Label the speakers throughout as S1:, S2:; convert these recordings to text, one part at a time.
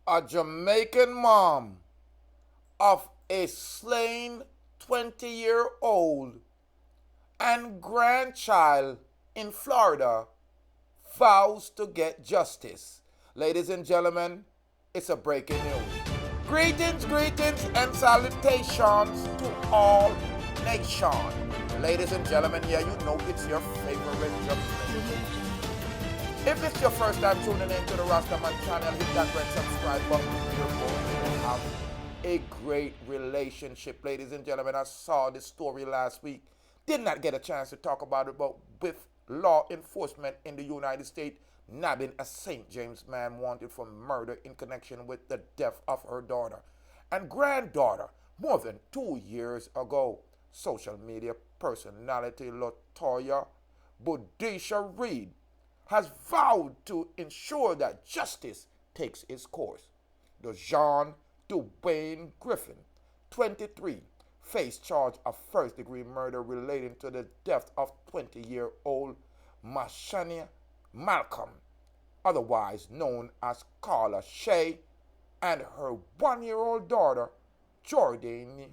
S1: A Jamaican mom of a slain 20-year-old and grandchild in Florida vows to get justice. Ladies and gentlemen, it's a breaking news. Greetings, and salutations to all nations. Ladies and gentlemen, yeah, you know it's your favorite Jamaican. If it's your first time tuning in to the Rastaman channel, hit that red subscribe button. You're going to have a great relationship. Ladies and gentlemen, I saw this story last week. Did not get a chance to talk about it, but with law enforcement in the United States nabbing a St. James man wanted for murder in connection with the death of her daughter and granddaughter more than 2 years ago. Social media personality Latoya Budisha Reid has vowed to ensure that justice takes its course. The John Dwayne Griffin, 23, faced charge of first-degree murder relating to the death of 20-year-old Mashania Malcolm, otherwise known as Carla Shay, and her one-year-old daughter, Jordania,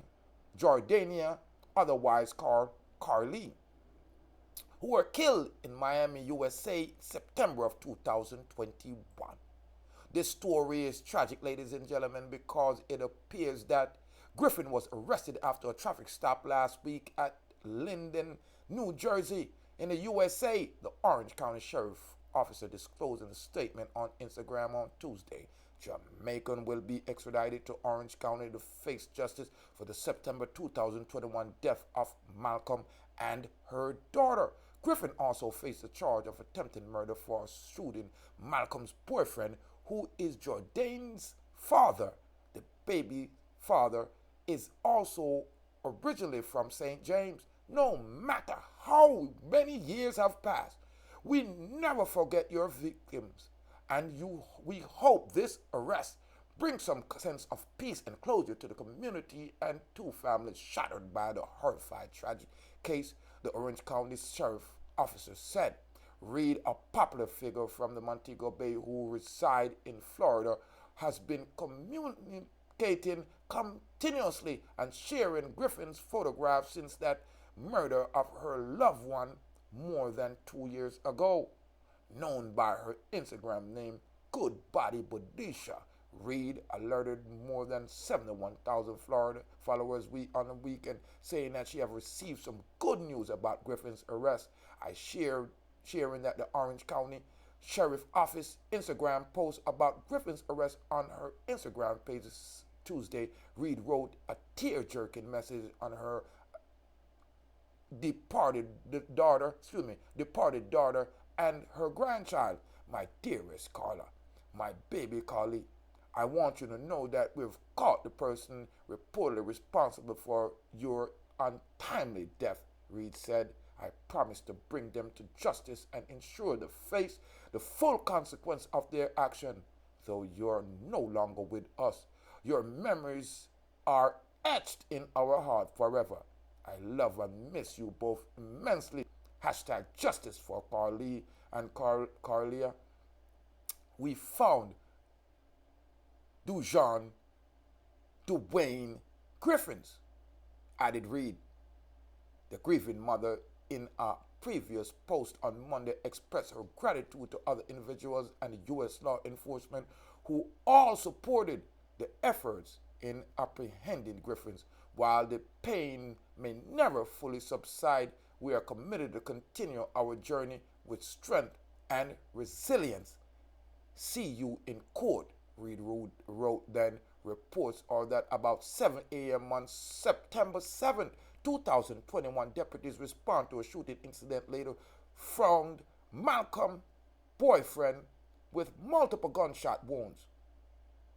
S1: otherwise called Karlie, who were killed in Miami, USA, September of 2021. This story is tragic, ladies and gentlemen, because it appears that Griffin was arrested after a traffic stop last week at Linden, New Jersey, in the USA. The Orange County Sheriff Officer disclosed in a statement on Instagram on Tuesday. Jamaican will be extradited to Orange County to face justice for the September 2021 death of Malcolm and her daughter. Griffin also faced a charge of attempted murder for shooting Malcolm's boyfriend, who is Jordan's father. The baby father is also originally from St. James. No matter how many years have passed, we never forget your victims, and we hope this arrest brings some sense of peace and closure to the community and two families shattered by the horrified tragic case, the Orange County Sheriff Officer said. Reid, a popular figure from the Montego Bay who reside in Florida, has been communicating continuously and sharing Griffin's photographs since that murder of her loved one more than 2 years ago. Known by her Instagram name, Good Body Budisha, Reid alerted more than 71,000 Florida followers on the weekend, saying that she have received some good news about Griffin's arrest. I sharing that the Orange County Sheriff Office Instagram post about Griffin's arrest on her Instagram page Tuesday. Reid wrote a tear-jerking message on her departed daughter and her grandchild. My dearest Carla, my baby Karlie, I want you to know that we've caught the person reportedly responsible for your untimely death, Reid said. I promise to bring them to justice and ensure they face the full consequence of their action. Though you're no longer with us, your memories are etched in our heart forever. I love and miss you both immensely. Hashtag justice for Karlie and Carlia. We found Dujon Dwayne Griffins, added Reid. The grieving mother, in a previous post on Monday, expressed her gratitude to other individuals and U.S. law enforcement who all supported the efforts in apprehending Griffins. While the pain may never fully subside, we are committed to continue our journey with strength and resilience. See you in court, Reid wrote then. Reports are that about 7 a.m. on September 7, 2021, deputies respond to a shooting incident later found Malcolm's boyfriend with multiple gunshot wounds.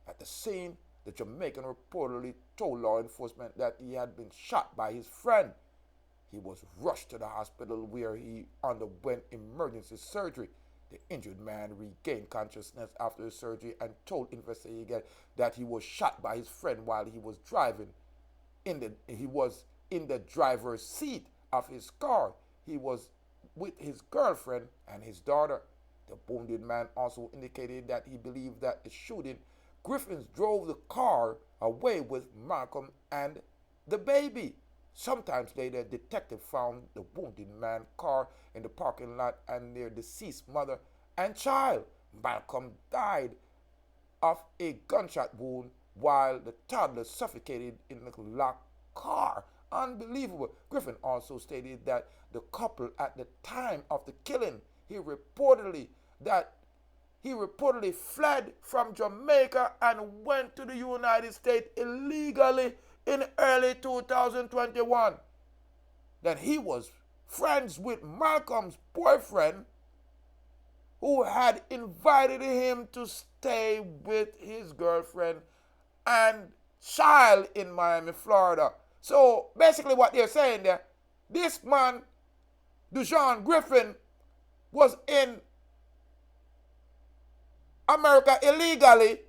S1: At the scene, the Jamaican reportedly told law enforcement that he had been shot by his friend. He was rushed to the hospital where he underwent emergency surgery. The injured man regained consciousness after the surgery and told investigators that he was shot by his friend while he was driving. He was in the driver's seat of his car. He was with his girlfriend and his daughter. The wounded man also indicated that he believed that the shooting Griffiths drove the car away with Malcolm and the baby. Sometimes later, detective found the wounded man's car in the parking lot and their deceased mother and child. Malcolm died of a gunshot wound while the toddler suffocated in the locked car. Unbelievable. Griffin also stated that the couple at the time of the killing, he reportedly fled from Jamaica and went to the United States illegally in early 2021. That he was friends with Malcolm's boyfriend, who had invited him to stay with his girlfriend and child in Miami, Florida. So basically what they're saying there, this man, Dujon Griffin, was in America illegally,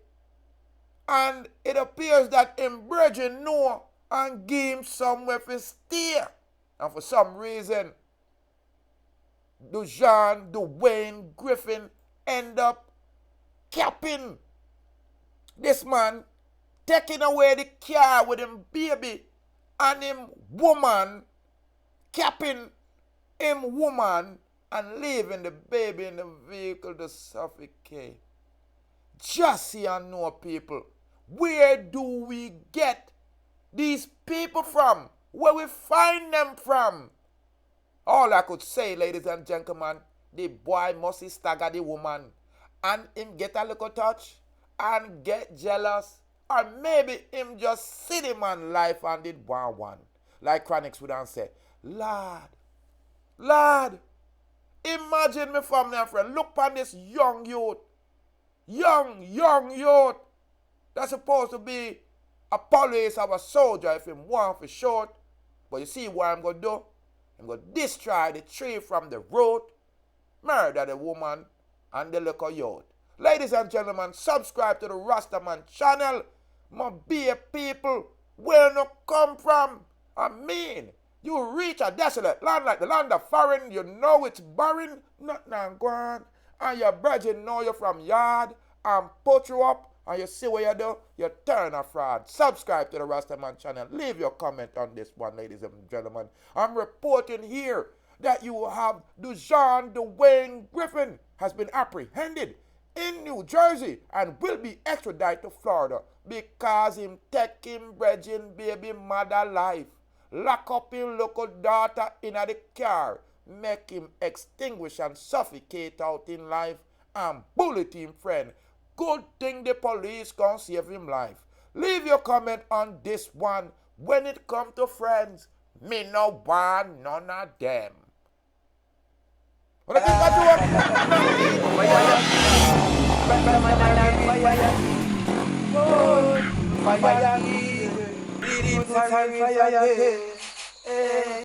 S1: and it appears that him Virgin Noah and gave him somewhere to stay. And for some reason, Dwayne Griffin end up capping this man, taking away the car with him baby and him woman, capping him woman and leaving the baby in the vehicle to suffocate. Just see and know, people, where do we get these people from? Where we find them from? All I could say, ladies and gentlemen, the boy must stagger the woman and him get a little touch and get jealous. Or maybe him just see the man life and did one. Like Chronics would have said, Lord, imagine me family and friend, look upon this young youth, that's supposed to be a police or a soldier if him want for short. But you see what I'm going to do? I'm going to destroy the tree from the root, murder the woman and the little youth. Ladies and gentlemen, subscribe to the Rastaman channel. My dear people, where you come from? I mean, you reach a desolate land like the land of foreign, you know it's barren, nothing going on, and your brethren know you from yard and put you up, and you see what you do, you turn a fraud. Subscribe to the Rastaman channel. Leave your comment on this one, ladies and gentlemen. I'm reporting here that you have Dwayne Griffin has been apprehended in New Jersey and will be extradited to Florida because him taking Virgin baby mother life, lock up his local daughter in the car, make him extinguish and suffocate out in life, and bullet him friend. Good thing the police can't save him life. Leave your comment on this one. When it come to friends, me no want none of them. What I think I do?